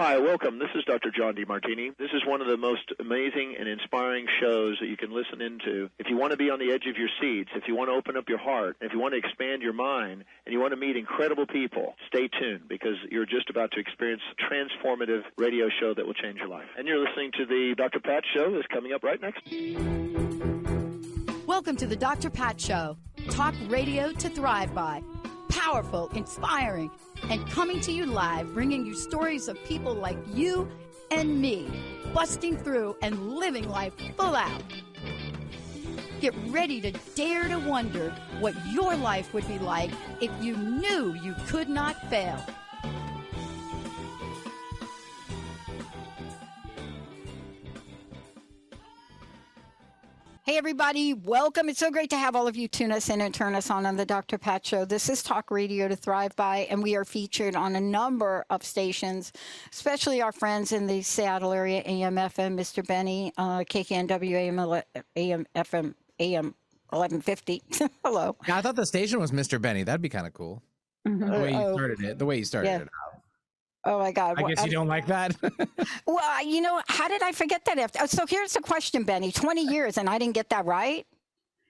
Hi, welcome. This is Dr. John DeMartini. This is one of the most amazing and inspiring shows that you can listen into. If you want to be on the edge of your seats, if you want to open up your heart, if you want to expand your mind, and you want to meet incredible people, stay tuned because you're just about to experience a transformative radio show that will change your life. And you're listening to the Dr. Pat Show that's coming up right next. Welcome to the Dr. Pat Show. Talk radio to thrive by. Powerful, inspiring, and coming to you live, bringing you stories of people like you and me, busting through and living life full out. Get ready to dare to wonder what your life would be like if you knew you could not fail. Hey, everybody. Welcome. It's so great to have all of you tune us in and turn us on the Dr. Pat Show. This is Talk Radio to Thrive By, and we are featured on a number of stations, especially our friends in the Seattle area, AM, FM, Mr. Benny, KKNW, AM, FM, AM 1150. Hello. Yeah, I thought the station was Mr. Benny. That'd be kind of cool. Mm-hmm. The way you started it out. Oh, my God. I guess you don't like that? Well, you know, how did I forget that? So here's the question, Benny. 20 years and I didn't get that right?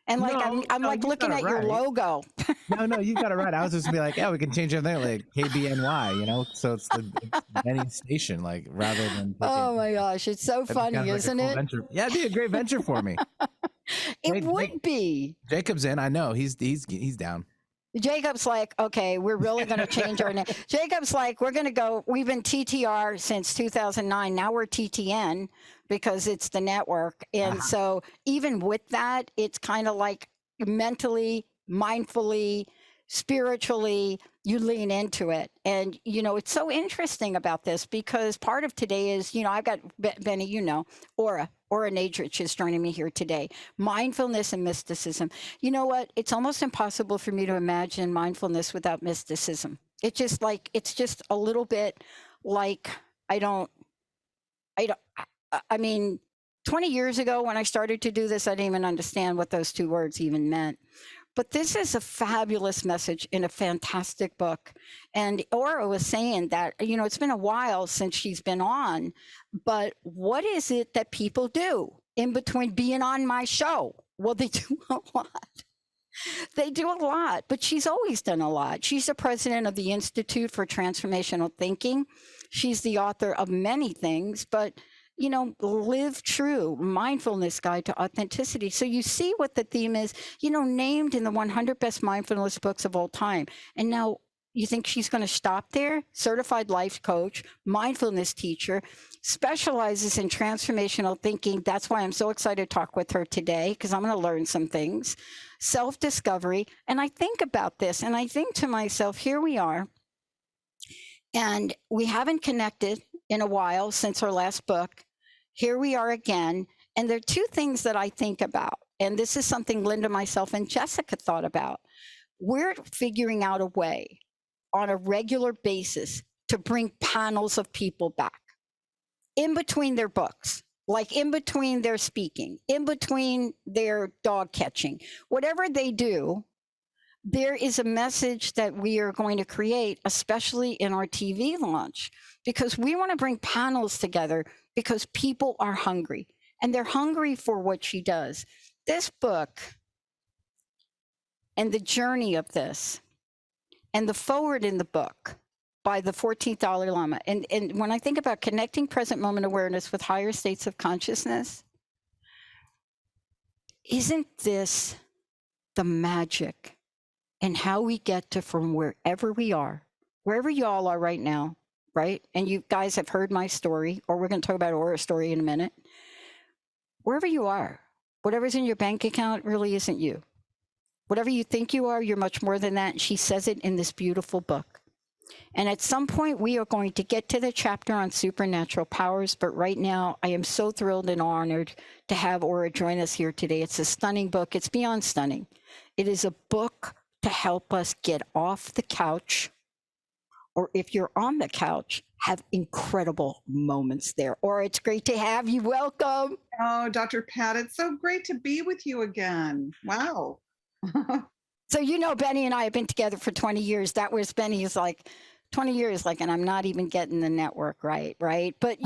And like, I'm like looking at your logo. No, you got it right. I was just going to be like, yeah, we can change everything like KBNY, you know? So it's the Benny station, like, rather than. Oh, my gosh. It's so funny, like isn't it? Venture. Yeah, it'd be a great venture for me. It would be. Jacob's in. I know. He's down. Jacob's like, okay, we're really going to change our name. Jacob's like, we're going to go, we've been TTR since 2009. Now we're TTN because it's the network. And so even with that, it's kind of like mentally, mindfully, spiritually, you lean into it. And, you know, it's so interesting about this because part of today is, you know, I've got Benny, you know, Ora Nadrich is joining me here today. Mindfulness and mysticism. You know what? It's almost impossible for me to imagine mindfulness without mysticism. It's just a little bit like, I mean, 20 years ago when I started to do this, I didn't even understand what those two words even meant. But this is a fabulous message in a fantastic book. And Ora was saying that, you know, it's been a while since she's been on, but what is it that people do in between being on my show? Well, they do a lot. They do a lot, but she's always done a lot. She's the president of the Institute for Transformational Thinking. She's the author of many things, but you know, live true, mindfulness guide to authenticity. So you see what the theme is, you know, named in the 100 best mindfulness books of all time. And now you think she's going to stop there? Certified life coach, mindfulness teacher, specializes in transformational thinking. That's why I'm so excited to talk with her today, because I'm going to learn some things. Self-discovery. And I think about this and I think to myself, here we are. And we haven't connected in a while since our last book. Here we are again. And there are two things that I think about. And this is something Linda, myself, and Jessica thought about. We're figuring out a way on a regular basis to bring panels of people back in between their books, like in between their speaking, in between their dog catching, whatever they do. There is a message that we are going to create, especially in our TV launch, because we want to bring panels together because people are hungry and they're hungry for what she does. This book and the journey of this and the forward in the book by the 14th Dalai Lama. And when I think about connecting present moment awareness with higher states of consciousness, isn't this the magic? And how we get to from wherever we are, wherever y'all are right now, right? And you guys have heard my story, or we're going to talk about Ora's story in a minute. Wherever you are, whatever's in your bank account really isn't you. Whatever you think you are, you're much more than that. And she says it in this beautiful book. And at some point, we are going to get to the chapter on supernatural powers. But right now, I am so thrilled and honored to have Ora join us here today. It's a stunning book. It's beyond stunning. It is a book to help us get off the couch, or if you're on the couch, have incredible moments there. Or it's great to have you. Welcome. Oh, Dr. Pat, it's so great to be with you again. Wow. So, you know, Benny and I have been together for 20 years. That was Benny's like 20 years, like, and I'm not even getting the network right. But,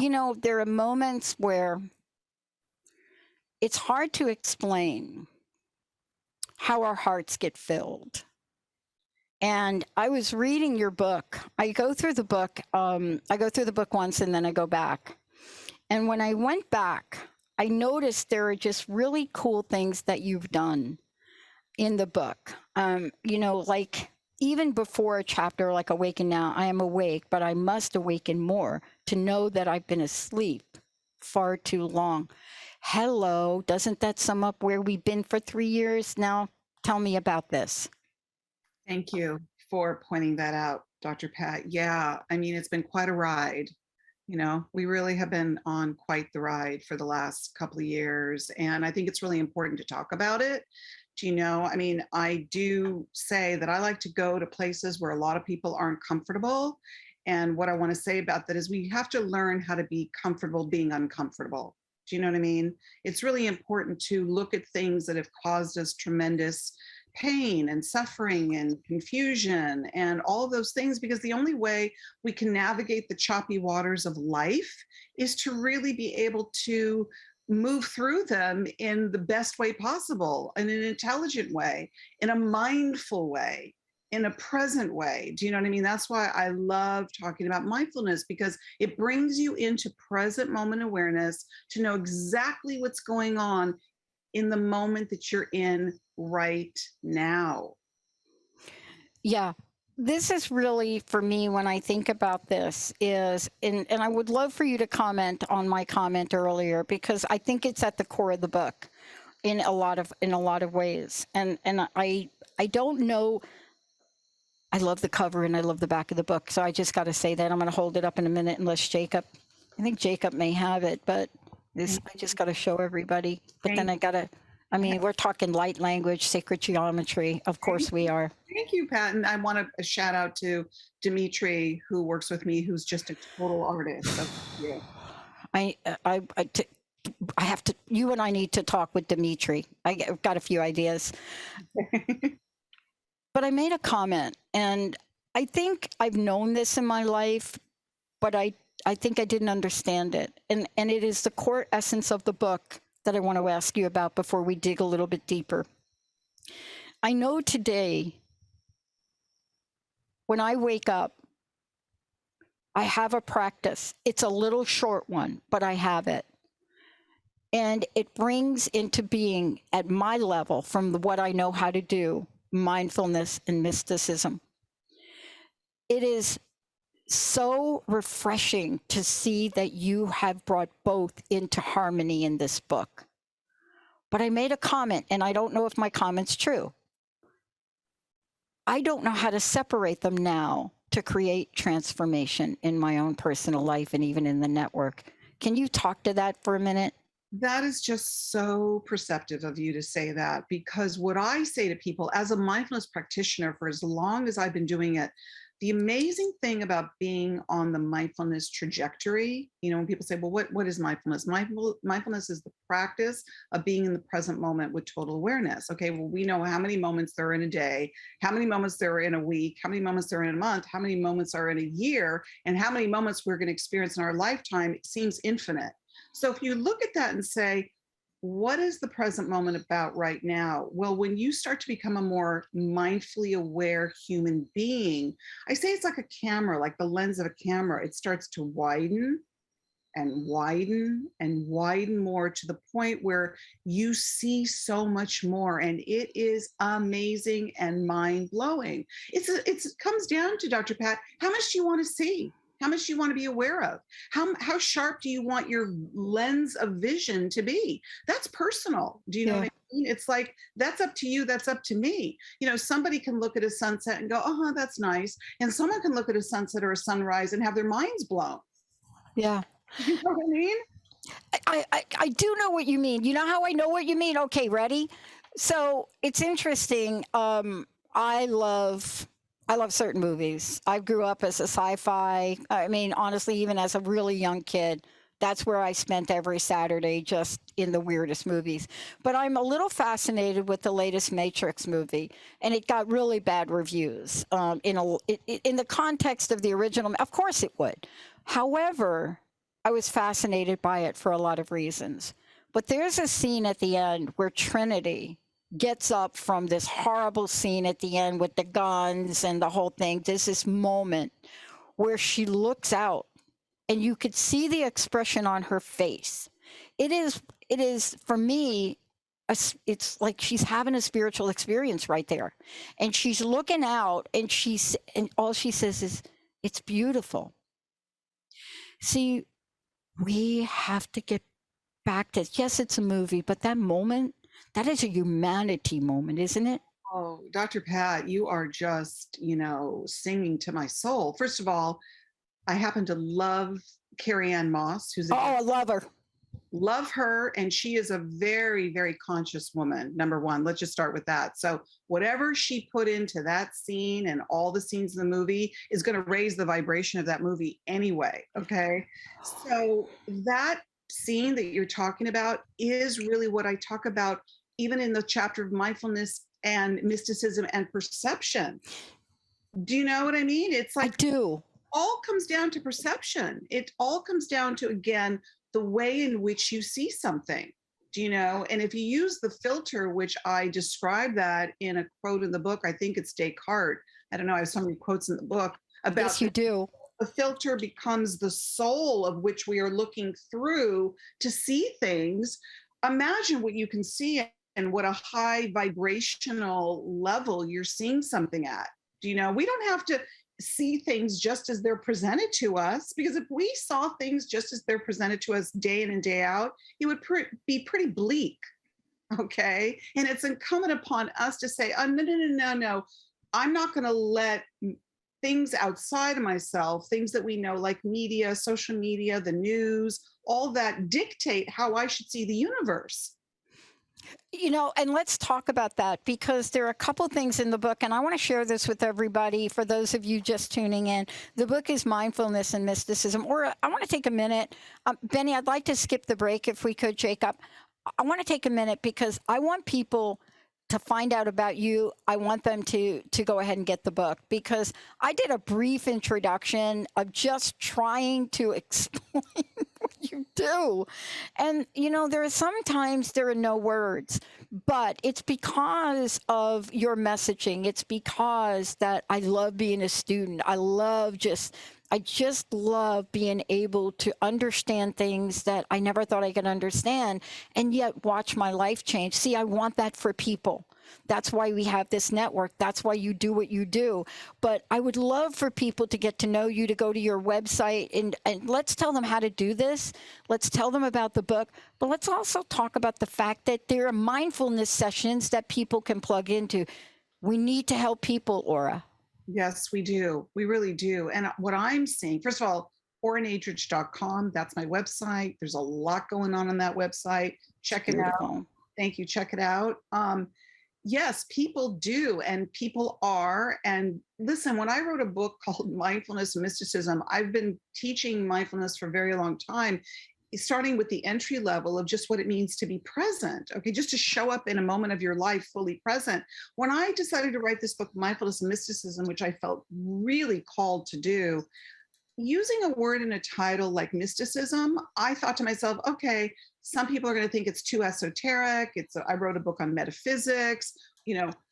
there are moments where it's hard to explain how our hearts get filled. And I was reading your book. I go through the book. I go through the book once and then I go back. And when I went back, I noticed there are just really cool things that you've done in the book. Like even before a chapter like Awaken Now, I am awake, but I must awaken more to know that I've been asleep far too long. Hello, doesn't that sum up where we've been for 3 years now? Tell me about this. Thank you for pointing that out, Dr. Pat. Yeah, I mean, it's been quite a ride. We really have been on quite the ride for the last couple of years. And I think it's really important to talk about it. I mean, I do say that I like to go to places where a lot of people aren't comfortable. And what I want to say about that is we have to learn how to be comfortable being uncomfortable. Do you know what I mean? It's really important to look at things that have caused us tremendous pain and suffering and confusion and all of those things, because the only way we can navigate the choppy waters of life is to really be able to move through them in the best way possible, in an intelligent way, in a mindful way, in a present way. Do you know what I mean? That's why I love talking about mindfulness, because it brings you into present moment awareness to know exactly what's going on in the moment that you're in right now. Yeah. This is really, for me, when I think about this, and I would love for you to comment on my comment earlier, because I think it's at the core of the book in a lot of ways. And I don't know. I love the cover and I love the back of the book. So I just got to say that. I'm going to hold it up in a minute, unless I think Jacob may have it, but I just got to show everybody. But then we're talking light language, sacred geometry. Of course we are. Thank you, Pat. And I want to shout out to Dimitri, who works with me, who's just a total artist. So, yeah. I have to, you and I need to talk with Dimitri. I've got a few ideas. But I made a comment, and I think I've known this in my life, but I think I didn't understand it. And it is the core essence of the book that I want to ask you about before we dig a little bit deeper. I know today, when I wake up, I have a practice. It's a little short one, but I have it. And it brings into being, at my level, from what I know how to do, mindfulness and mysticism. It is so refreshing to see that you have brought both into harmony in this book. But I made a comment, and I don't know if my comment's true. I don't know how to separate them now to create transformation in my own personal life and even in the network. Can you talk to that for a minute? That is just so perceptive of you to say that, because what I say to people as a mindfulness practitioner for as long as I've been doing it, the amazing thing about being on the mindfulness trajectory, when people say, well, what is mindfulness? Mindfulness is the practice of being in the present moment with total awareness. Okay, well, we know how many moments there are in a day, how many moments there are in a week, how many moments there are in a month, how many moments are in a year, and how many moments we're going to experience in our lifetime. It seems infinite. So if you look at that and say, what is the present moment about right now? Well, when you start to become a more mindfully aware human being, I say it's like a camera, like the lens of a camera. It starts to widen and widen and widen more, to the point where you see so much more. And it is amazing and mind-blowing. It comes down to, Dr. Pat, how much do you want to see? How much do you want to be aware of? How sharp do you want your lens of vision to be? That's personal. Do you know what I mean? It's like, that's up to you. That's up to me. Somebody can look at a sunset and go, oh, that's nice. And someone can look at a sunset or a sunrise and have their minds blown. Yeah. You know what I mean? I do know what you mean. You know how I know what you mean? Okay, ready? So it's interesting. I love certain movies. I grew up as a sci-fi. I mean, honestly, even as a really young kid, That's where I spent every Saturday, just in the weirdest movies. But I'm a little fascinated with the latest Matrix movie, and it got really bad reviews. In the context of the original, of course it would. However, I was fascinated by it for a lot of reasons. But there's a scene at the end where Trinity gets up from this horrible scene at the end with the guns and the whole thing. There's this moment where she looks out, and you could see the expression on her face. It is for me, it's like she's having a spiritual experience right there, and she's looking out, and all she says is, "It's beautiful." See, we have to get back to, yes, it's a movie, but that moment, that is a humanity moment, isn't it? Oh, Dr. Pat, you are just, singing to my soul. First of all, I happen to love Carrie Ann Moss, who's I love her. Love her, and she is a very, very conscious woman. Number one, let's just start with that. So whatever she put into that scene and all the scenes in the movie is going to raise the vibration of that movie anyway. Okay, so that scene that you're talking about is really what I talk about, even in the chapter of mindfulness and mysticism and perception. Do you know what I mean? It's like, I do. All comes down to perception. It all comes down to, again, the way in which you see something. Do you know? And if you use the filter, which I describe that in a quote in the book, I think it's Descartes. I don't know, I have so many quotes in the book about, yes, you do. The filter becomes the soul of which we are looking through to see things. Imagine what you can see and what a high vibrational level you're seeing something at. Do you know? We don't have to see things just as they're presented to us, because if we saw things just as they're presented to us day in and day out, it would be pretty bleak. Okay. And it's incumbent upon us to say, oh, no. I'm not going to let things outside of myself, things that we know, like media, social media, the news, all that, dictate how I should see the universe. And let's talk about that, because there are a couple things in the book, and I want to share this with everybody. For those of you just tuning in, the book is Mindfulness and Mysticism. Or I want to take a minute. Benny, I'd like to skip the break if we could, Jacob. I want to take a minute because I want people to find out about you. I want them to go ahead and get the book, because I did a brief introduction of just trying to explain what you do. And, sometimes there are no words, but it's because of your messaging. It's because that I love being a student. I just love being able to understand things that I never thought I could understand, and yet watch my life change. See, I want that for people. That's why we have this network. That's why you do what you do. But I would love for people to get to know you, to go to your website, and let's tell them how to do this. Let's tell them about the book, but let's also talk about the fact that there are mindfulness sessions that people can plug into. We need to help people, Ora. Yes, we do. We really do. And what I'm seeing, first of all, oranadrich.com, that's my website. There's a lot going on that website. Check it out. Thank you. Check it out. Yes, people do, and people are. And listen, when I wrote a book called Mindfulness and Mysticism, I've been teaching mindfulness for a very long time, starting with the entry level of just what it means to be present. Okay, just to show up in a moment of your life fully present. When I decided to write this book, Mindfulness and Mysticism, which I felt really called to do, using a word in a title like mysticism, I thought to myself, okay, some people are going to think it's too esoteric. I wrote a book on metaphysics.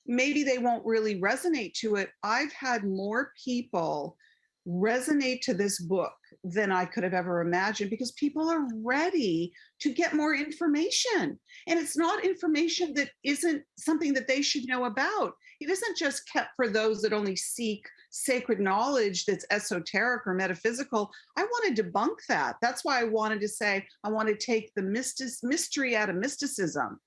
Maybe they won't really resonate to it. I've had more people resonate to this book than I could have ever imagined, because people are ready to get more information. And it's not information that isn't something that they should know about. It isn't just kept for those that only seek sacred knowledge that's esoteric or metaphysical. I want to debunk that. That's why I wanted to say, I want to take the mystery out of mysticism,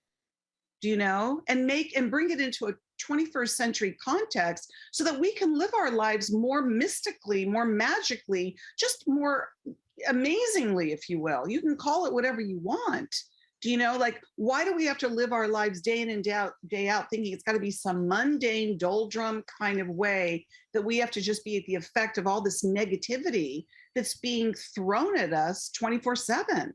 and bring it into a 21st century context, so that we can live our lives more mystically, more magically, just more amazingly, if you will. You can call it whatever you want. Why do we have to live our lives day in and day out thinking it's got to be some mundane, doldrum kind of way, that we have to just be at the effect of all this negativity? that's being thrown at us 24/7.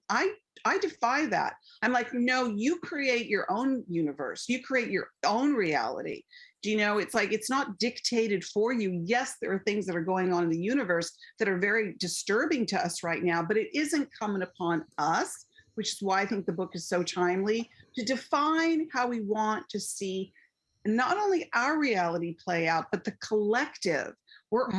I defy that. I'm like, no, you create your own universe. You create your own reality. Do you know, it's like, it's not dictated for you. Yes, there are things that are going on in the universe that are very disturbing to us right now, but it isn't coming upon us, which is why I think the book is so timely, to define how we want to see not only our reality play out, but the collective. We're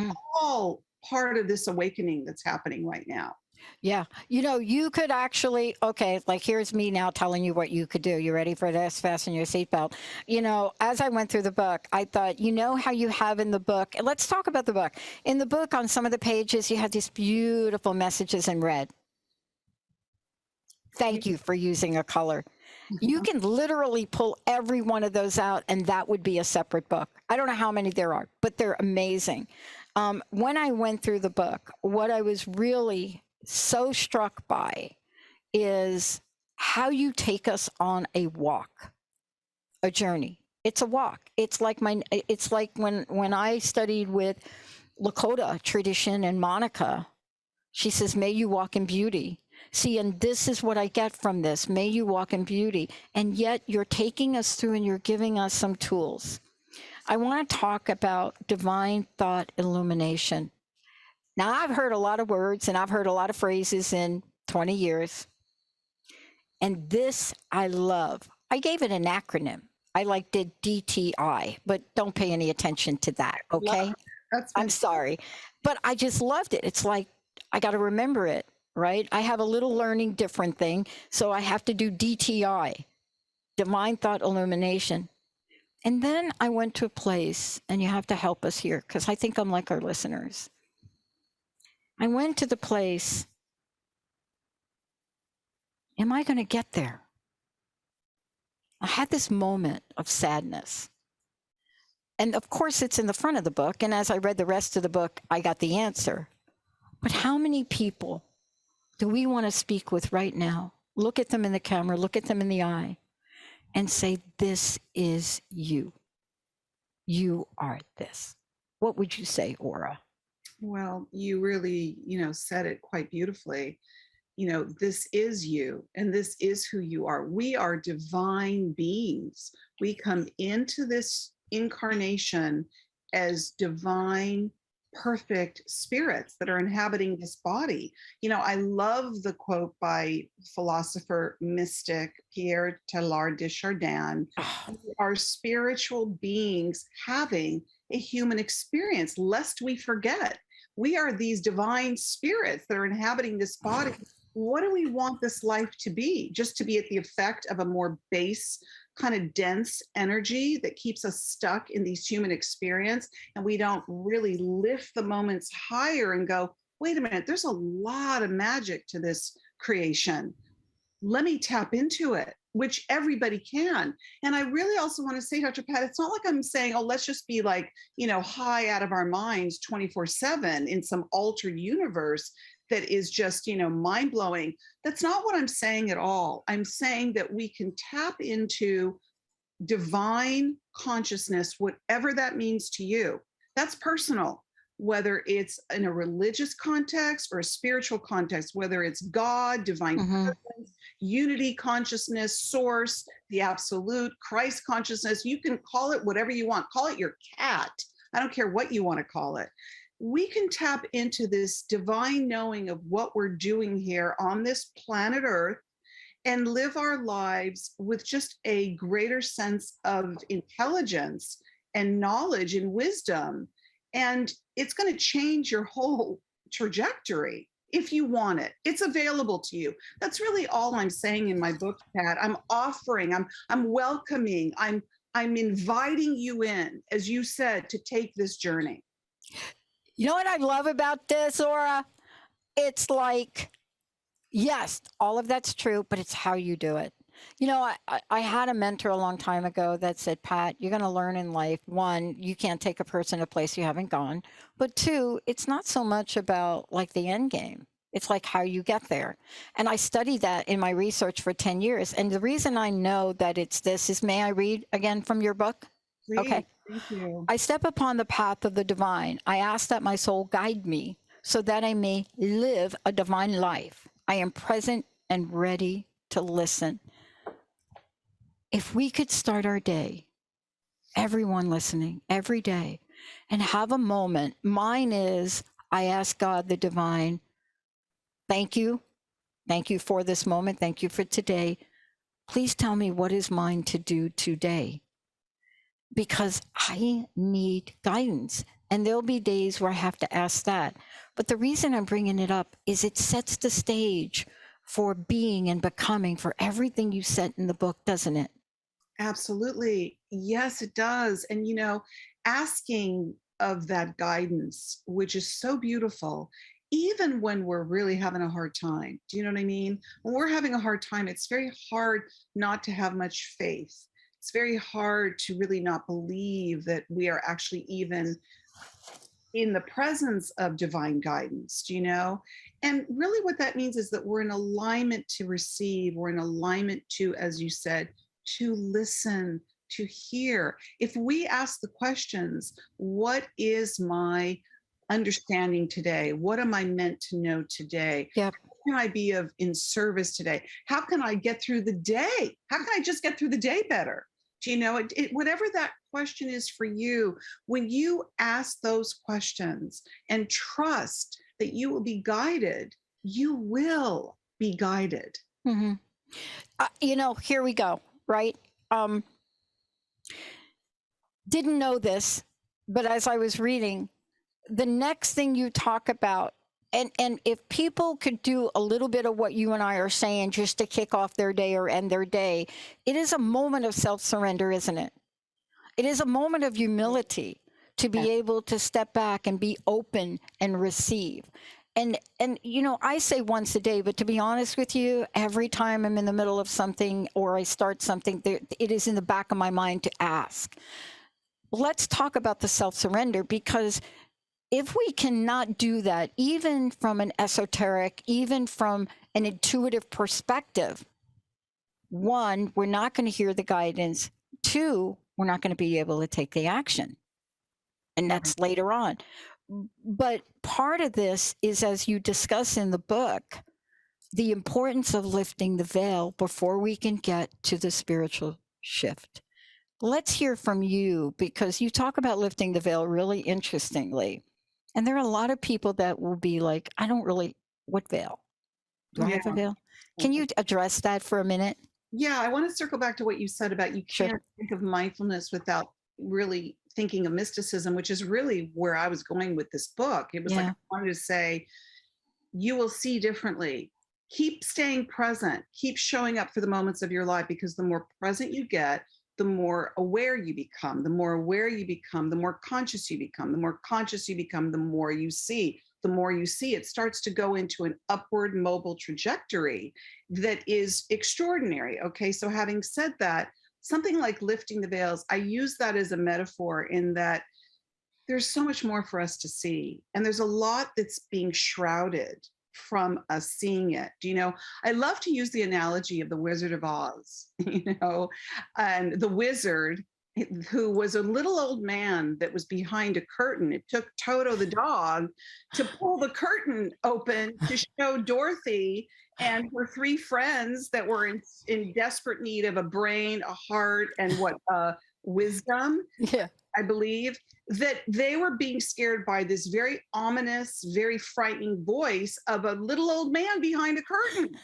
all part of this awakening that's happening right now. Yeah. You know, you could actually, okay, like here's me now telling you what you could do. You ready for this? Fasten your seatbelt. You know, as I went through the book, I thought, you know how you have in the book, and let's talk about the book. In the book, on some of the pages, you have these beautiful messages in red. Thank you for using a color. You can literally pull every one of those out, and that would be a separate book. I don't know how many there are, but they're amazing. When I went through the book, what I was really so struck by is how you take us on a walk, a journey. It's a walk. It's like when I studied with Lakota tradition and Monica, she says, may you walk in beauty. See, and this is what I get from this. May you walk in beauty. And yet you're taking us through and you're giving us some tools. I want to talk about divine thought illumination. Now, I've heard a lot of words and I've heard a lot of phrases in 20 years. And this I love. I gave it an acronym. I did DTI, but don't pay any attention to that, okay? I'm sorry. But I just loved it. It's like, I got to remember it, right? I have a little learning different thing. So I have to do DTI, divine thought illumination. And then I went to a place, and you have to help us here, because I think I'm like our listeners. I went to the place, am I going to get there? I had this moment of sadness. And of course, it's in the front of the book. And as I read the rest of the book, I got the answer. But how many people do we want to speak with right now? Look at them in the camera, look at them in the eye, and say, this is you. You are this. What would you say, Ora? Well, you really, said it quite beautifully. This is you, and this is who you are. We are divine beings. We come into this incarnation as divine, perfect spirits that are inhabiting this body. I love the quote by philosopher, mystic Pierre Teilhard de Chardin. We are spiritual beings having a human experience, lest we forget. We are these divine spirits that are inhabiting this body. What do we want this life to be? Just to be at the effect of a more base, kind of dense energy that keeps us stuck in these human experience, and we don't really lift the moments higher and go, wait a minute, there's a lot of magic to this creation. Let me tap into it, which everybody can. And I really also want to say, Dr. Pat, it's not like I'm saying, oh, let's just be like, high out of our minds 24/7 in some altered universe that is just, mind-blowing. That's not what I'm saying at all. I'm saying that we can tap into divine consciousness, whatever that means to you. That's personal, whether it's in a religious context or a spiritual context, whether it's God, divine presence, unity consciousness, source, the absolute, Christ consciousness. You can call it whatever you want. Call it your cat. I don't care what you want to call it. We can tap into this divine knowing of what we're doing here on this planet Earth and live our lives with just a greater sense of intelligence and knowledge and wisdom. And it's going to change your whole trajectory if you want it. It's available to you. That's really all I'm saying in my book, Pat. I'm offering, I'm welcoming, I'm inviting you in, as you said, to take this journey. You know what I love about this, Ora? It's like, yes, all of that's true, but it's how you do it. I had a mentor a long time ago that said, Pat, you're going to learn in life. One, you can't take a person to a place you haven't gone. But two, it's not so much about like the end game. It's like how you get there. And I studied that in my research for 10 years. And the reason I know that it's this is, may I read again from your book? Please. Okay. Thank you. I step upon the path of the divine. I ask that my soul guide me so that I may live a divine life. I am present and ready to listen. If we could start our day, everyone listening, every day, and have a moment, mine is, I ask God, the divine, thank you. Thank you for this moment. Thank you for today. Please tell me what is mine to do today, because I need guidance. And there'll be days where I have to ask that. But the reason I'm bringing it up is it sets the stage for being and becoming, for everything you said in the book, doesn't it? Absolutely. Yes, it does. And, asking of that guidance, which is so beautiful, even when we're really having a hard time. Do you know what I mean? When we're having a hard time, it's very hard not to have much faith. It's very hard to really not believe that we are actually even in the presence of divine guidance, do you know? And really what that means is that we're in alignment to receive, we're in alignment to, as you said, to listen, to hear. If we ask the questions, what is my understanding today? What am I meant to know today? Yep. How can I be in service today? How can I get through the day? How can I just get through the day better? Do you know, whatever that question is for you, when you ask those questions and trust that you will be guided, you will be guided. Mm-hmm. Here we go, right? Didn't know this, but as I was reading, the next thing you talk about, and if people could do a little bit of what you and I are saying just to kick off their day or end their day, it is a moment of self-surrender, isn't it? It is a moment of humility to be able to step back and be open and receive. And I say once a day, but to be honest with you, every time I'm in the middle of something or I start something, it is in the back of my mind to ask. Let's talk about the self-surrender, because if we cannot do that, even from an esoteric, even from an intuitive perspective, one, we're not going to hear the guidance. Two, we're not going to be able to take the action. And that's later on. But part of this is, as you discuss in the book, the importance of lifting the veil before we can get to the spiritual shift. Let's hear from you, because you talk about lifting the veil really interestingly. And there are a lot of people that will be like, what veil? Do I have a veil? Can you address that for a minute? Yeah, I want to circle back to what you said about you can't think of mindfulness without really thinking of mysticism, which is really where I was going with this book. It was like I wanted to say, you will see differently. Keep staying present. Keep showing up for the moments of your life, because the more present you get, the more aware you become. The more aware you become, the more conscious you become. The more conscious you become, the more you see. The more you see, it starts to go into an upward mobile trajectory that is extraordinary. Okay, so having said that, something like lifting the veils, I use that as a metaphor in that there's so much more for us to see. And there's a lot that's being shrouded from us seeing it. Do you know, I love to use the analogy of the Wizard of Oz, and the wizard, who was a little old man that was behind a curtain. It took Toto the dog to pull the curtain open to show Dorothy and her three friends that were in desperate need of a brain, a heart, and wisdom. Yeah. I believe that they were being scared by this very ominous, very frightening voice of a little old man behind a curtain.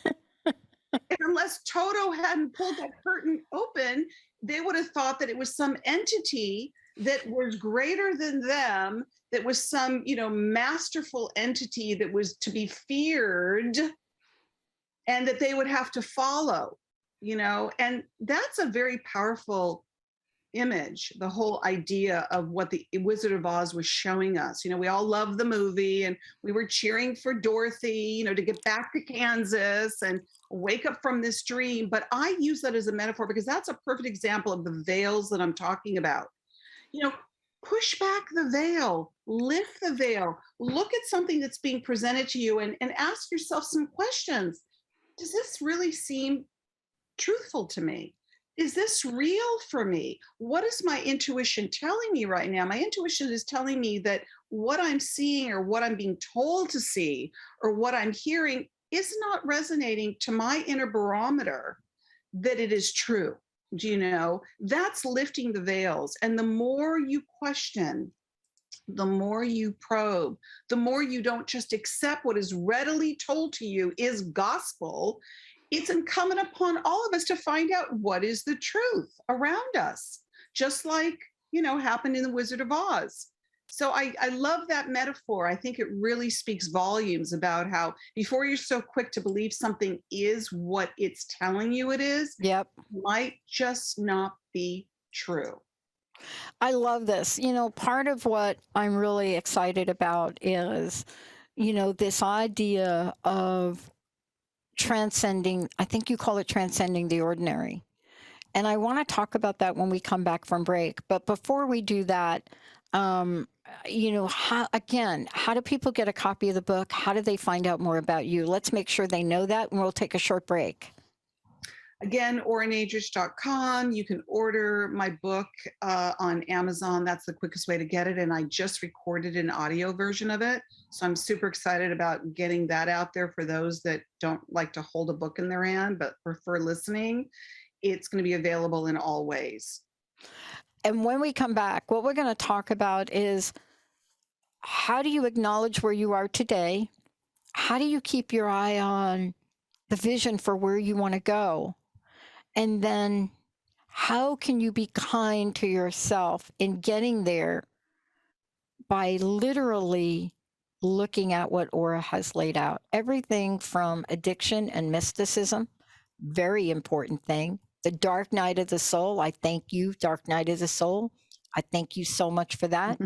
And unless Toto hadn't pulled that curtain open, they would have thought that it was some entity that was greater than them, that was some, masterful entity that was to be feared and that they would have to follow, and that's a very powerful image, the whole idea of what the Wizard of Oz was showing us. We all love the movie and we were cheering for Dorothy, to get back to Kansas and wake up from this dream. But I use that as a metaphor because that's a perfect example of the veils that I'm talking about. Push back the veil, lift the veil, look at something that's being presented to you and ask yourself some questions. Does this really seem truthful to me? is this real for me? What is my intuition telling me right now? My intuition is telling me that what I'm seeing or what I'm being told to see or what I'm hearing is not resonating to my inner barometer that it is true. Do you know? That's lifting the veils. And the more you question, the more you probe, the more you don't just accept what is readily told to you is gospel. It's incumbent upon all of us to find out what is the truth around us, just like, happened in The Wizard of Oz. So I love that metaphor. I think it really speaks volumes about how before you're so quick to believe something is what it's telling you it is, Yep. might just not be true. I love this. Part of what I'm really excited about is, this idea of transcending, I think you call it transcending the ordinary. And I want to talk about that when we come back from break. But before we do that, how do people get a copy of the book? How do they find out more about you? Let's make sure they know that, and we'll take a short break. Again, oranadrich.com. You can order my book on Amazon. That's the quickest way to get it. And I just recorded an audio version of it. So I'm super excited about getting that out there for those that don't like to hold a book in their hand, but prefer listening. It's going to be available in all ways. And when we come back, what we're going to talk about is how do you acknowledge where you are today? How do you keep your eye on the vision for where you want to go? And then how can you be kind to yourself in getting there by literally looking at what Ora has laid out? Everything from addiction and mysticism, very important thing. The dark night of the soul. I thank you, dark night of the soul. I thank you so much for that.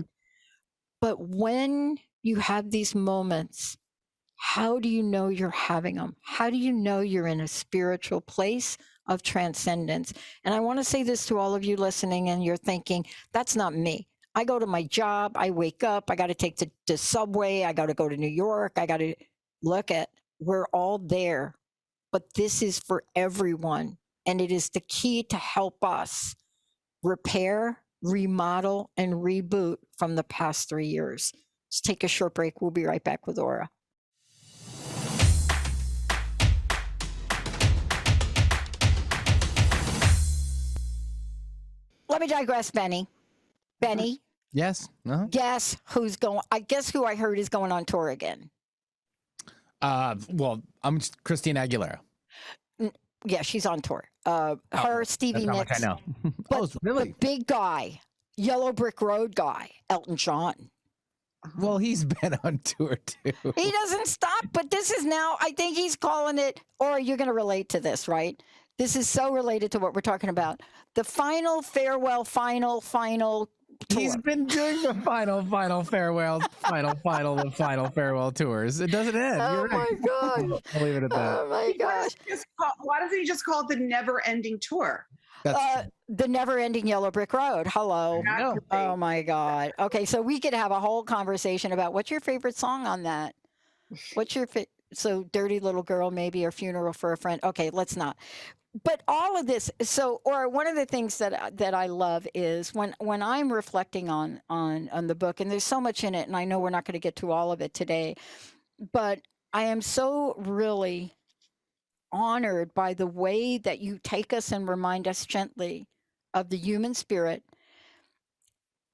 But when you have these moments, how do you know you're having them? How do you know you're in a spiritual place of transcendence? And I want to say this to all of you listening, and you're thinking, that's not me. I go to my job, I wake up, I got to take the subway, I got to go to New York, I got to look at, we're all there. But this is for everyone. And it is the key to help us repair, remodel, and reboot from the past 3 years. Let's take a short break. We'll be right back with Ora. Let me digress, Benny. Benny? Yes. Uh-huh. Guess who's going? I guess who I heard is going on tour again. Well, I'm Christina Aguilera. Yeah, she's on tour. Her, Stevie That's Nicks. how much I know. But really? the big guy, Yellow Brick Road guy, Elton John. Well, he's been on tour too. He doesn't stop, but this is now, I think he's calling it, or you're going to relate to this, right? This is so related to what we're talking about. The final farewell, final tour. He's been doing the final farewell, the final farewell tours. It doesn't end. Oh You're right. my God. I'll leave it at that. Oh my gosh. Why doesn't he just call it the never-ending tour? That's The never-ending Yellow Brick Road. Hello. No. Oh my God. Okay, so we could have a whole conversation about what's your favorite song on that. What's your so Dirty Little Girl maybe, or Funeral for a Friend. Okay, let's not. But all of this, so, or one of the things that I love is when I'm reflecting on the book, and there's so much in it, and I know we're not going to get to all of it today, but I am so really honored by the way that you take us and remind us gently of the human spirit.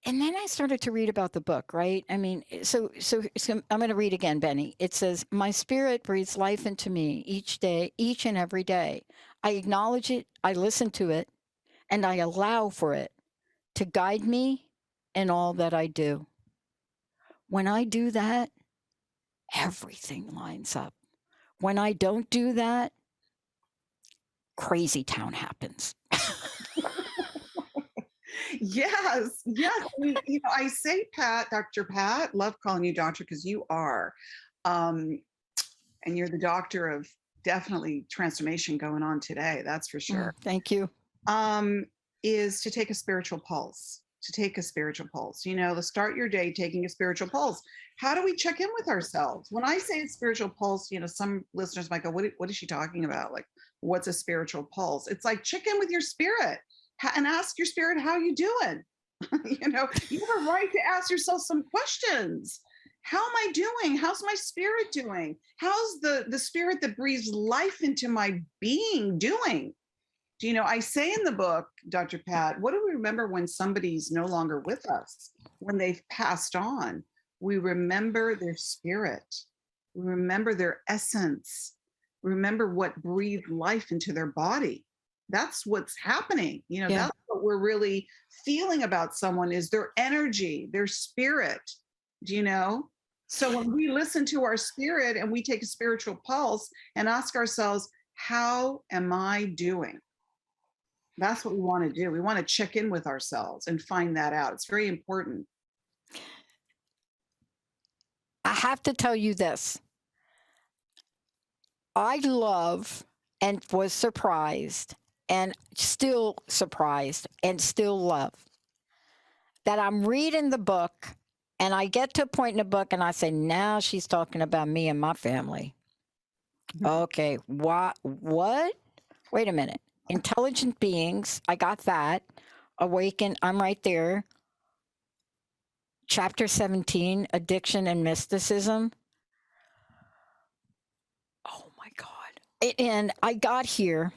And then I started to read about the book, right? I mean, so I'm going to read again, Benny. It says, my spirit breathes life into me each day, each and every day. I acknowledge it, I listen to it, and I allow for it to guide me in all that I do. When I do that, everything lines up. When I don't do that, crazy town happens. Yes. I say Pat, Dr. Pat, love calling you doctor because you are. And you're the doctor of definitely transformation going on today. That's for sure. Thank you. Is to take a spiritual pulse. To start your day taking a spiritual pulse. How do we check in with ourselves? When I say a spiritual pulse, some listeners might go, what is she talking about? Like what's a spiritual pulse? It's like check in with your spirit and ask your spirit, how you doing? You know, you have a right to ask yourself some questions. How am I doing? How's my spirit doing? How's the spirit that breathes life into my being doing? Do you know, I say in the book, Dr. Pat, what do we remember when somebody's no longer with us, when they've passed on? We remember their spirit. We remember their essence. Remember what breathed life into their body. That's what's happening. You know, Yeah. that's what we're really feeling about someone, is their energy, their spirit. Do you know? So when we listen to our spirit and we take a spiritual pulse and ask ourselves, how am I doing? That's what we want to do. We want to check in with ourselves and find that out. It's very important. I have to tell you this. I love and was surprised and still surprised and still love that I'm reading the book and I get to a point in the book and I say, now she's talking about me and my family. Okay, what? Wait a minute. Intelligent beings, I got that. Awaken, I'm right there. Chapter 17, Addiction and Mysticism. Oh my God. And I got here.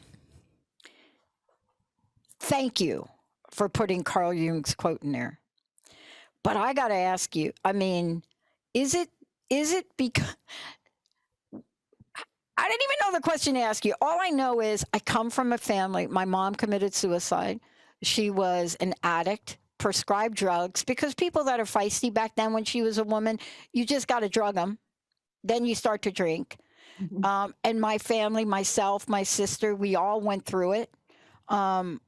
Thank you for putting Carl Jung's quote in there. But I got to ask you, I mean, is it because I didn't even know the question to ask you. All I know is I come from a family. My mom committed suicide. She was an addict, prescribed drugs, because people that are feisty back then when she was a woman, you just got to drug them. Then you start to drink. And my family, myself, my sister, we all went through it.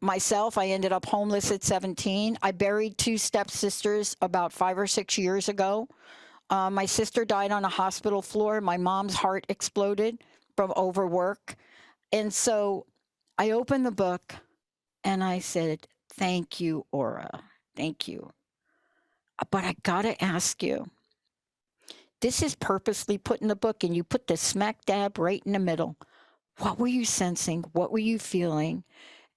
Myself, I ended up homeless at 17. I buried 2 stepsisters about 5 or 6 years ago. My sister died on a hospital floor. My mom's heart exploded from overwork. And so I opened the book and I said, thank you, Ora. Thank you. But I got to ask you, this is purposely put in the book and you put the smack dab right in the middle. What were you sensing? What were you feeling?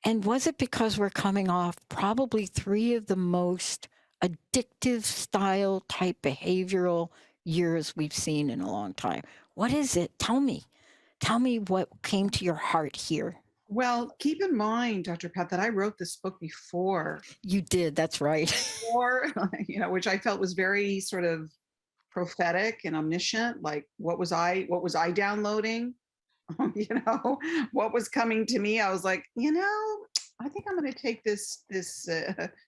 And was it because we're coming off probably 3 of the most addictive style type behavioral years we've seen in a long time? What is it? Tell me what came to your heart here. Well, keep in mind, Dr. Pat, that I wrote this book before. You did, that's right. Or, you know, which I felt was very sort of prophetic and omniscient. Like, what was I downloading? You know, what was coming to me? I was like, you know, I think I'm going to take this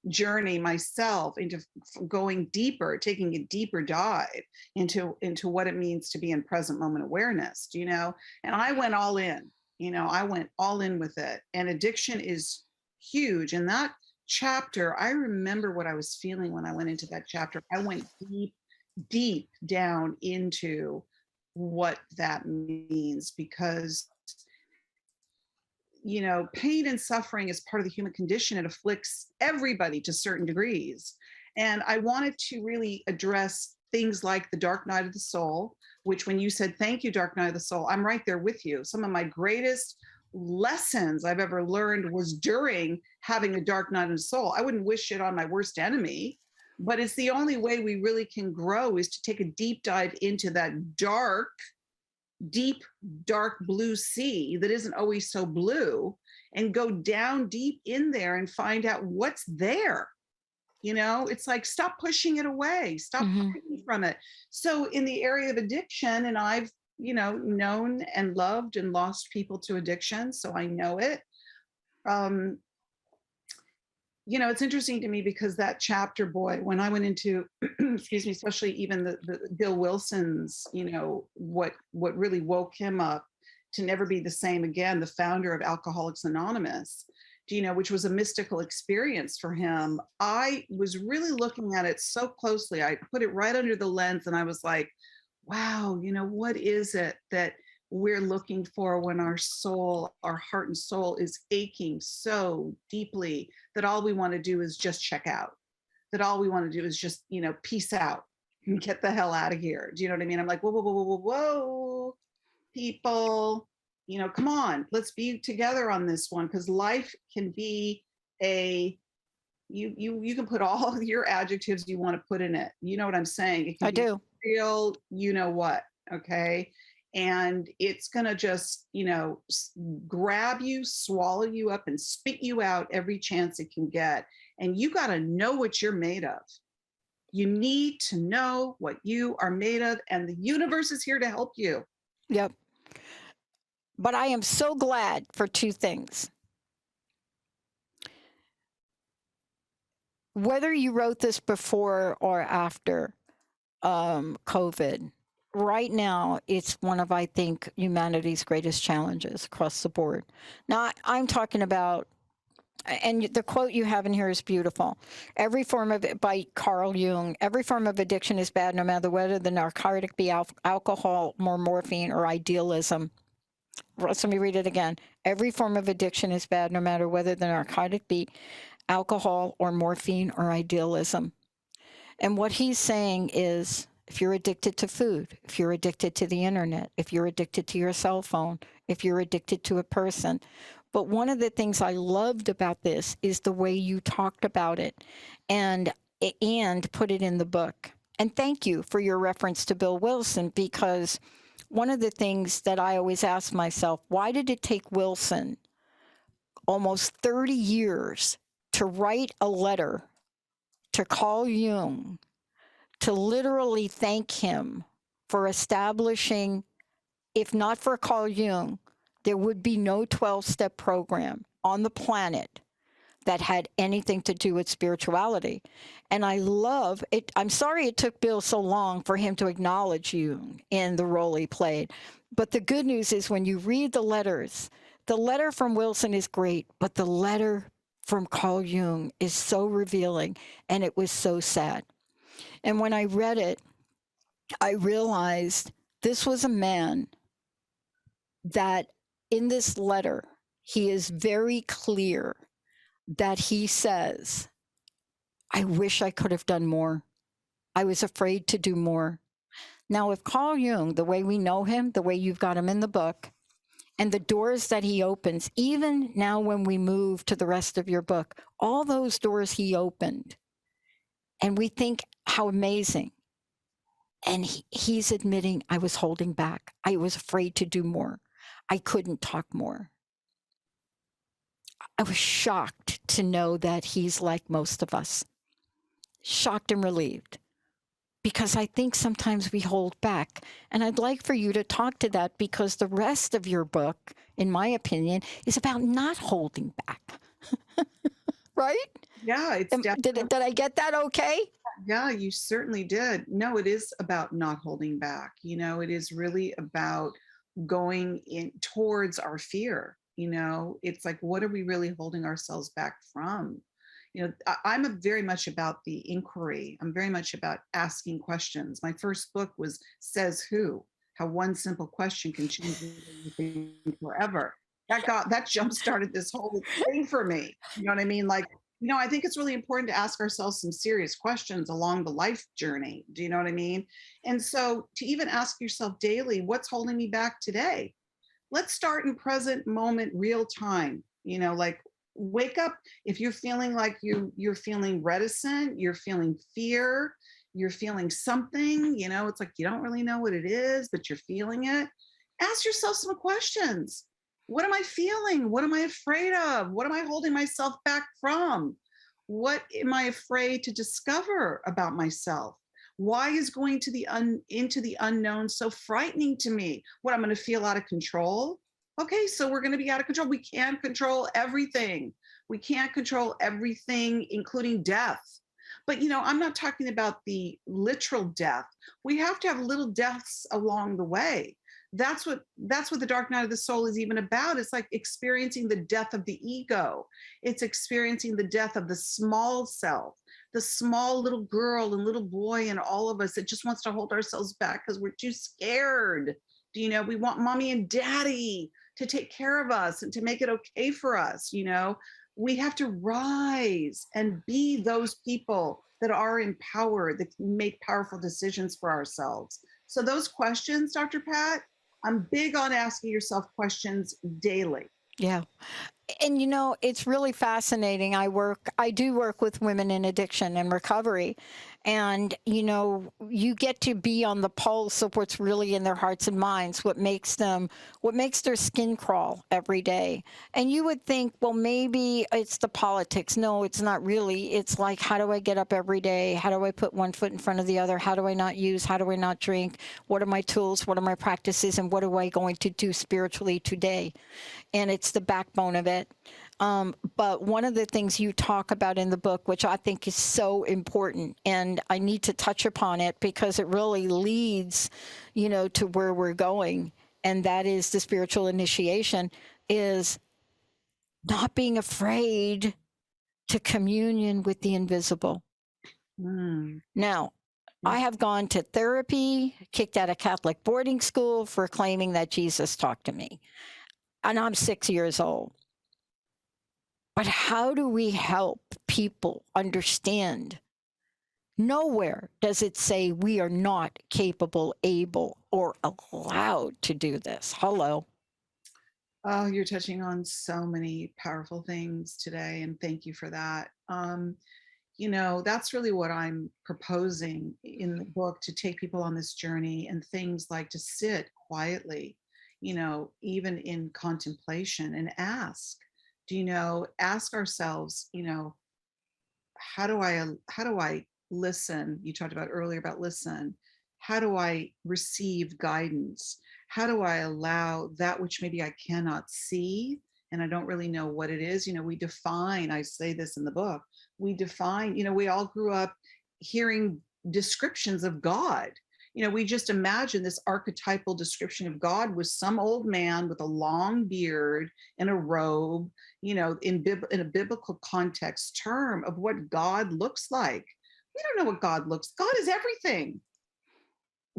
journey myself into going deeper, taking a deeper dive into what it means to be in present moment awareness. You know, and I went all in. You know, I went all in with it. And addiction is huge. And that chapter, I remember what I was feeling when I went into that chapter. I went deep down into what that means, because, you know, pain and suffering is part of the human condition. It afflicts everybody to certain degrees. And I wanted to really address things like the dark night of the soul, which, when you said, thank you, dark night of the soul, I'm right there with you. Some of my greatest lessons I've ever learned was during having a dark night of the soul. I wouldn't wish it on my worst enemy, but it's the only way we really can grow, is to take a deep dive into that deep, dark blue sea that isn't always so blue, and go down deep in there and find out what's there. You know, it's like, stop pushing it away, stop hiding from it. So in the area of addiction, and I've, you know, known and loved and lost people to addiction, so I know it. You know, it's interesting to me because that chapter, boy, when I went into, excuse me, especially even the Bill Wilson's, you know, what really woke him up to never be the same again, the founder of Alcoholics Anonymous, you know, which was a mystical experience for him. I was really looking at it so closely. I put it right under the lens and I was like, wow, you know, what is it that we're looking for when our soul, our heart and soul is aching so deeply that all we want to do is just check out, that all we want to do is just, you know, peace out and get the hell out of here. Do you know what I mean? I'm like, whoa, people, come on, let's be together on this one, because life can be you can put all your adjectives you want to put in it. You know what I'm saying? It can I be do. real, you know what, okay? And it's going to just, grab you, swallow you up, and spit you out every chance it can get. And you got to know what you're made of. You need to know what you are made of, and the universe is here to help you. Yep. But I am so glad for two things. Whether you wrote this before or after COVID, right now it's one of, I think, humanity's greatest challenges across the board. Now, I'm talking about, and the quote you have in here is beautiful. Every form of, by Carl Jung, every form of addiction is bad, no matter whether the narcotic be alcohol, more morphine, or idealism. Let me read it again. Every form of addiction is bad, no matter whether the narcotic be alcohol or morphine or idealism. And what he's saying is, if you're addicted to food, if you're addicted to the internet, if you're addicted to your cell phone, if you're addicted to a person. But one of the things I loved about this is the way you talked about it and put it in the book. And thank you for your reference to Bill Wilson, because one of the things that I always ask myself, why did it take Wilson almost 30 years to write a letter to Carl Jung, to literally thank him for establishing, if not for Carl Jung, there would be no 12-step program on the planet that had anything to do with spirituality. And I love it. I'm sorry it took Bill so long for him to acknowledge Jung in the role he played. But the good news is, when you read the letters, the letter from Wilson is great, but the letter from Carl Jung is so revealing, and it was so sad. And when I read it, I realized this was a man that in this letter, he is very clear that he says, I wish I could have done more. I was afraid to do more. Now, if Carl Jung, the way we know him, the way you've got him in the book, and the doors that he opens, even now when we move to the rest of your book, all those doors he opened, and we think how amazing. And he's admitting, I was holding back. I was afraid to do more. I couldn't talk more. I was shocked to know that he's like most of us. Shocked and relieved. Because I think sometimes we hold back. And I'd like for you to talk to that, because the rest of your book, in my opinion, is about not holding back. Right? Yeah, it's definitely. Did I get that okay? Yeah, you certainly did. No, it is about not holding back. It is really about going in towards our fear. It's like, what are we really holding ourselves back from? I'm very much about the inquiry. I'm very much about asking questions. My first book was Says Who? How one simple question can change everything forever. That jump started this whole thing for me. You know what I mean? Like, I think it's really important to ask ourselves some serious questions along the life journey. Do you know what I mean? And so to even ask yourself daily, what's holding me back today? Let's start in present moment, real time. Like, wake up. If you're feeling like you're feeling reticent, you're feeling fear, you're feeling something, it's like you don't really know what it is, but you're feeling it. Ask yourself some questions. What am I feeling? What am I afraid of? What am I holding myself back from? What am I afraid to discover about myself? Why is going to into the unknown so frightening to me? What, I'm going to feel out of control? Okay, so we're going to be out of control. We can't control everything. We can't control everything, including death. But, I'm not talking about the literal death. We have to have little deaths along the way. That's what the dark night of the soul is even about. It's like experiencing the death of the ego. It's experiencing the death of the small self, the small little girl and little boy in all of us that just wants to hold ourselves back because we're too scared. We want mommy and daddy to take care of us and to make it okay for us. We have to rise and be those people that are empowered, that make powerful decisions for ourselves. So those questions, Dr. Pat, I'm big on asking yourself questions daily. Yeah. And it's really fascinating. I do work with women in addiction and recovery. And, you get to be on the pulse of what's really in their hearts and minds, what makes their skin crawl every day. And you would think, well, maybe it's the politics. No, it's not really. It's like, how do I get up every day? How do I put one foot in front of the other? How do I not use? How do I not drink? What are my tools? What are my practices? And what am I going to do spiritually today? And it's the backbone of it. But one of the things you talk about in the book, which I think is so important, and I need to touch upon it because it really leads, to where we're going, and that is the spiritual initiation, is not being afraid to communion with the invisible. Now, I have gone to therapy, kicked out of Catholic boarding school for claiming that Jesus talked to me. And I'm 6 years old. But how do we help people understand? Nowhere does it say we are not capable, able, or allowed to do this. Hello. Oh, you're touching on so many powerful things today, and thank you for that. That's really what I'm proposing in the book, to take people on this journey, and things like to sit quietly, even in contemplation, and ask ourselves, how do I listen? You talked about earlier about listen. How do I receive guidance? How do I allow that which maybe I cannot see and I don't really know what it is? We define, I say this in the book, we define, we all grew up hearing descriptions of God. We just imagine this archetypal description of God was some old man with a long beard and a robe, in a biblical context term of what God looks like. We don't know what God looks. God is everything.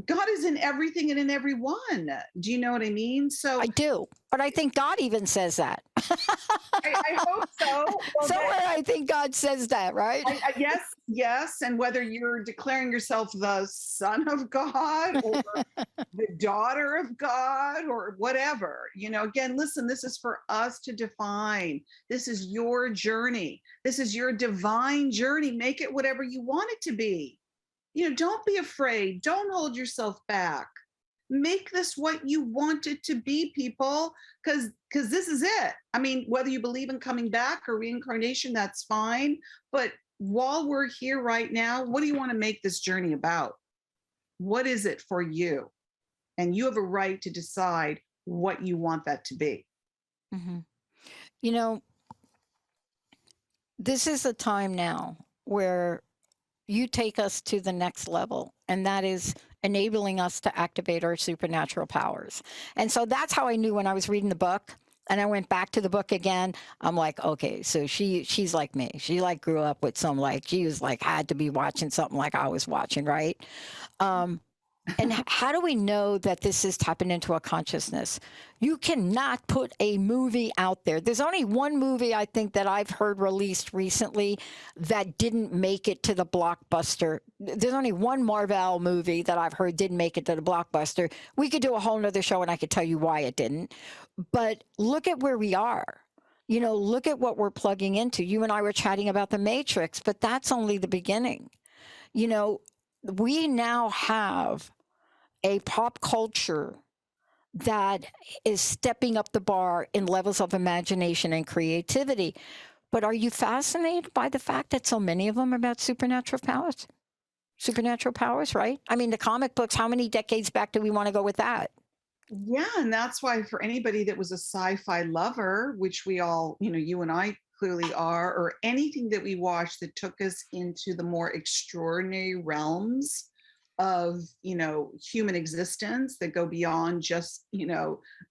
God is in everything and in everyone. Do you know what I mean? So I do, but I think God even says that. I hope so. Well, somewhere I think God says that, right? Yes. And whether you're declaring yourself the son of God or the daughter of God or whatever, again, listen, this is for us to define. This is your journey. This is your divine journey. Make it whatever you want it to be. Don't be afraid. Don't hold yourself back. Make this what you want it to be, people, because this is it. I mean, whether you believe in coming back or reincarnation, that's fine. But while we're here right now, what do you want to make this journey about? What is it for you? And you have a right to decide what you want that to be. Mm-hmm. This is a time now where you take us to the next level, and that is enabling us to activate our supernatural powers. And so that's how I knew when I was reading the book, and I went back to the book again. I'm like, okay, so she's like me. She grew up with she was had to be watching something like I was watching, right? And how do we know that this is tapping into a consciousness? You cannot put a movie out there. There's only one movie I think that I've heard released recently that didn't make it to the blockbuster. There's only one Marvel movie that I've heard didn't make it to the blockbuster. We could do a whole nother show and I could tell you why it didn't. But look at where we are. Look at what we're plugging into. You and I were chatting about the Matrix, but that's only the beginning. We now have a pop culture that is stepping up the bar in levels of imagination and creativity. But are you fascinated by the fact that so many of them are about supernatural powers? Supernatural powers, right? I mean, the comic books, how many decades back do we want to go with that? Yeah, and that's why for anybody that was a sci-fi lover, which we all, you and I clearly are, or anything that we watched that took us into the more extraordinary realms of human existence that go beyond just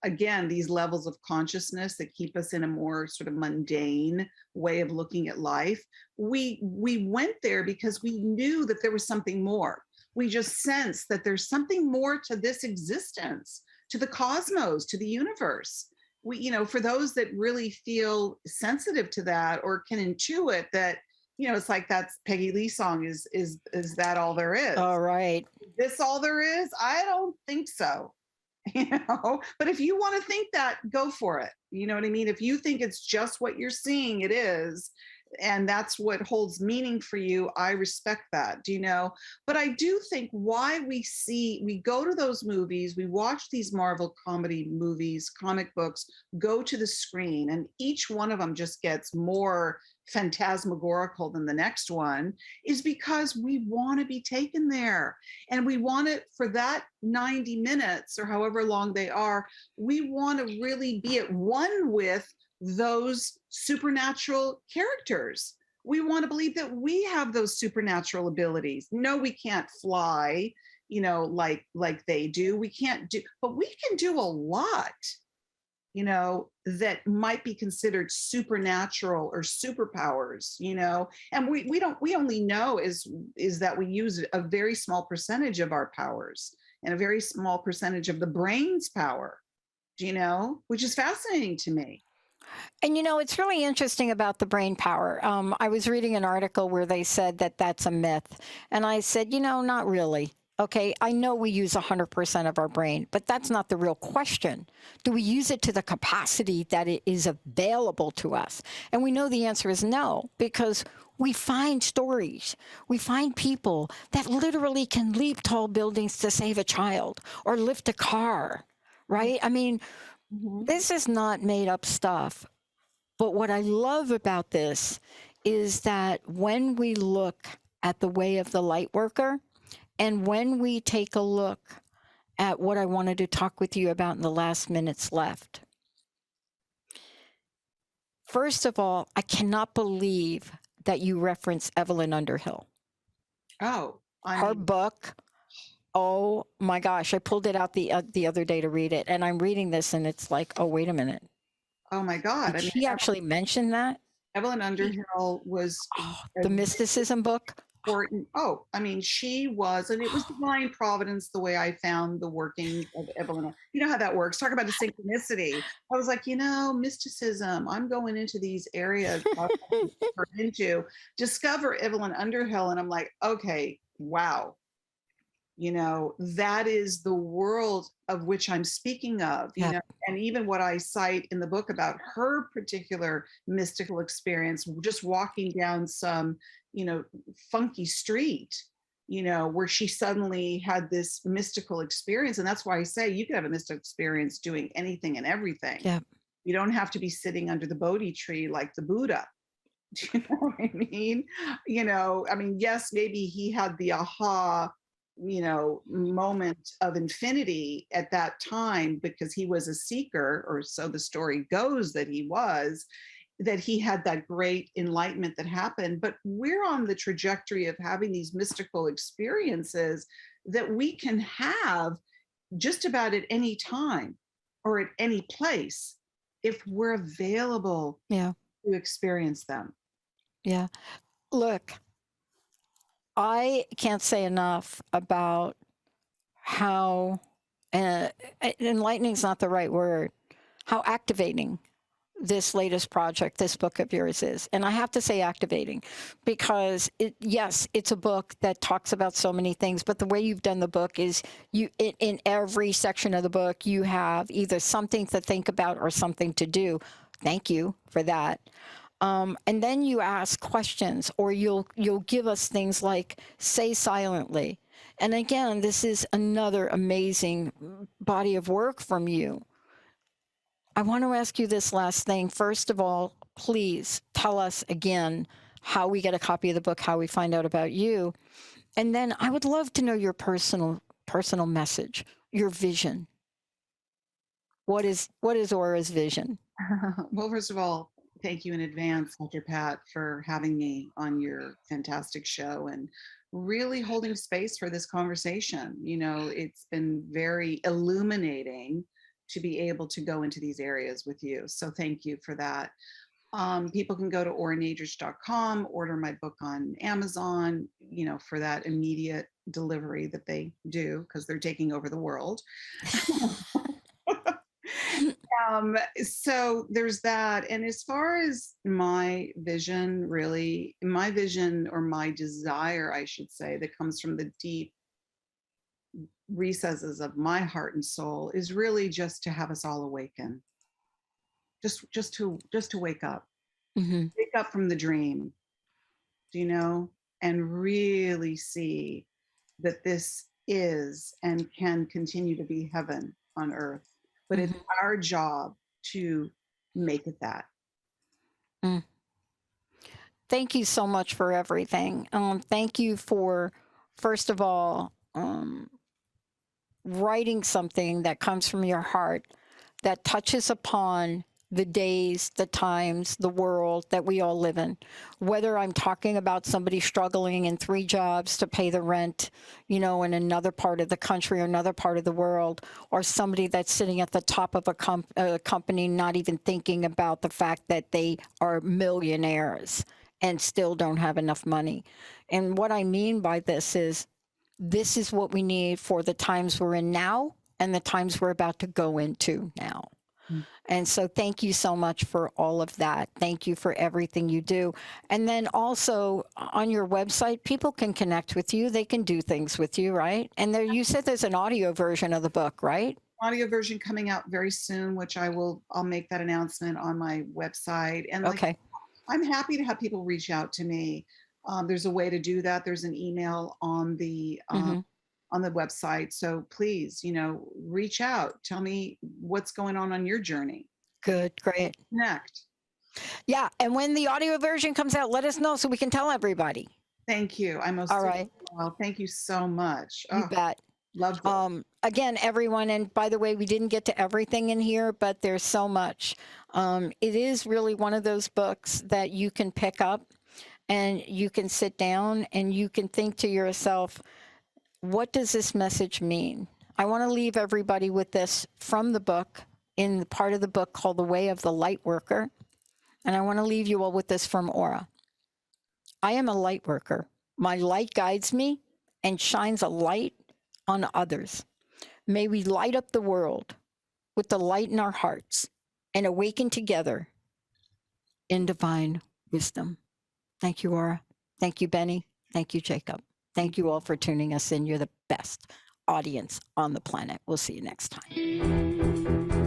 again these levels of consciousness that keep us in a more sort of mundane way of looking at life. We went there because we knew that there was something more. We just sensed that there's something more to this existence, to the cosmos, to the universe. We for those that really feel sensitive to that or can intuit that, it's like that's Peggy Lee song, is that all there is? All right. Is this all there is? I don't think so. But if you want to think that, go for it. You know what I mean? If you think it's just what you're seeing, it is, and that's what holds meaning for you, I respect that. But I do think why we go to those movies, we watch these Marvel comedy movies, comic books, go to the screen, and each one of them just gets more phantasmagorical than the next one, is because we want to be taken there, and we want it for that 90 minutes or however long they are. We want to really be at one with those supernatural characters. We want to believe that we have those supernatural abilities. No, we can't fly, like they do. We can't do, but we can do a lot, that might be considered supernatural or superpowers, and we only know is that we use a very small percentage of our powers and a very small percentage of the brain's power, which is fascinating to me. And it's really interesting about the brain power. I was reading an article where they said that that's a myth. And I said, not really. Okay, I know we use 100% of our brain, but that's not the real question. Do we use it to the capacity that it is available to us? And we know the answer is no, because we find stories. We find people that literally can leap tall buildings to save a child or lift a car, right? I mean, this is not made up stuff. But what I love about this is that when we look at the way of the light worker, and when we take a look at what I wanted to talk with you about in the last minutes left, first of all, I cannot believe that you reference Evelyn Underhill. Oh, her book. Oh my gosh, I pulled it out the other day to read it, and I'm reading this, and it's like, oh, wait a minute. Oh my God! Did she actually mentioned that? Evelyn Underhill was the mysticism book. Important. Oh, she was, and it was divine providence, the way I found the working of Evelyn. You know how that works. Talk about a synchronicity. I was like, mysticism. I'm going into these areas into discover Evelyn Underhill, and I'm like, okay, wow. That is the world of which I'm speaking of, and even what I cite in the book about her particular mystical experience, just walking down some, funky street, where she suddenly had this mystical experience. And that's why I say you can have a mystical experience doing anything and everything. Yeah. You don't have to be sitting under the Bodhi tree like the Buddha. Do you know what I mean? Yes, maybe he had the aha moment of infinity at that time because he was a seeker, or so the story goes that he had that great enlightenment that happened. But we're on the trajectory of having these mystical experiences that we can have just about at any time or at any place if we're available to experience them. Yeah. Look, I can't say enough about how enlightening is not the right word, how activating this latest project, this book of yours is. And I have to say activating because it's a book that talks about so many things, but the way you've done the book is in every section of the book, you have either something to think about or something to do. Thank you for that. And then you ask questions, or you'll give us things like say silently. And again, this is another amazing body of work from you. I want to ask you this last thing. First of all, please tell us again how we get a copy of the book, how we find out about you. And then I would love to know your personal message, your vision. What is Ora's vision? Well, first of all, thank you in advance, Dr. Pat, for having me on your fantastic show and really holding space for this conversation. It's been very illuminating to be able to go into these areas with you. So thank you for that. People can go to oranadrich.com, order my book on Amazon, for that immediate delivery that they do because they're taking over the world. So there's that. And as far as my vision, really, my vision or my desire, I should say, that comes from the recesses of my heart and soul is really just to have us all awaken. Just to wake up. Mm-hmm. Wake up from the dream, you know, and really see that this is and can continue to be heaven on earth. But it's our job to make it that. Mm. Thank you so much for everything. Thank you for, first of all, writing something that comes from your heart that touches upon the days, the times, the world that we all live in. Whether I'm talking about somebody struggling in 3 jobs to pay the rent, you know, in another part of the country or another part of the world, or somebody that's sitting at the top of a company not even thinking about the fact that they are millionaires and still don't have enough money. And what I mean by this is what we need for the times we're in now and the times we're about to go into now. And so thank you so much for all of that. Thank you for everything you do. And then also on your website, people can connect with you. They can do things with you, right? And there, you said there's an audio version of the book, right? Audio version coming out very soon, which I'll make that announcement on my website. And okay. I'm happy to have people reach out to me. There's a way to do that. There's an email on the website. So please, you know, reach out. Tell me what's going on your journey. Good, great. Connect. Yeah, and when the audio version comes out, let us know so we can tell everybody. Thank you. All right. Well, thank you so much. You bet. Love this. Again, everyone, and by the way, we didn't get to everything in here, but there's so much. It is really one of those books that you can pick up and you can sit down and you can think to yourself, what does this message mean? I want to leave everybody with this from the book, in the part of the book called The Way of the Light Worker. And I want to leave you all with this from Ora. I am a light worker. My light guides me and shines a light on others. May we light up the world with the light in our hearts and awaken together in divine wisdom. Thank you, Ora. Thank you, Benny. Thank you, Jacob. Thank you all for tuning us in. You're the best audience on the planet. We'll see you next time.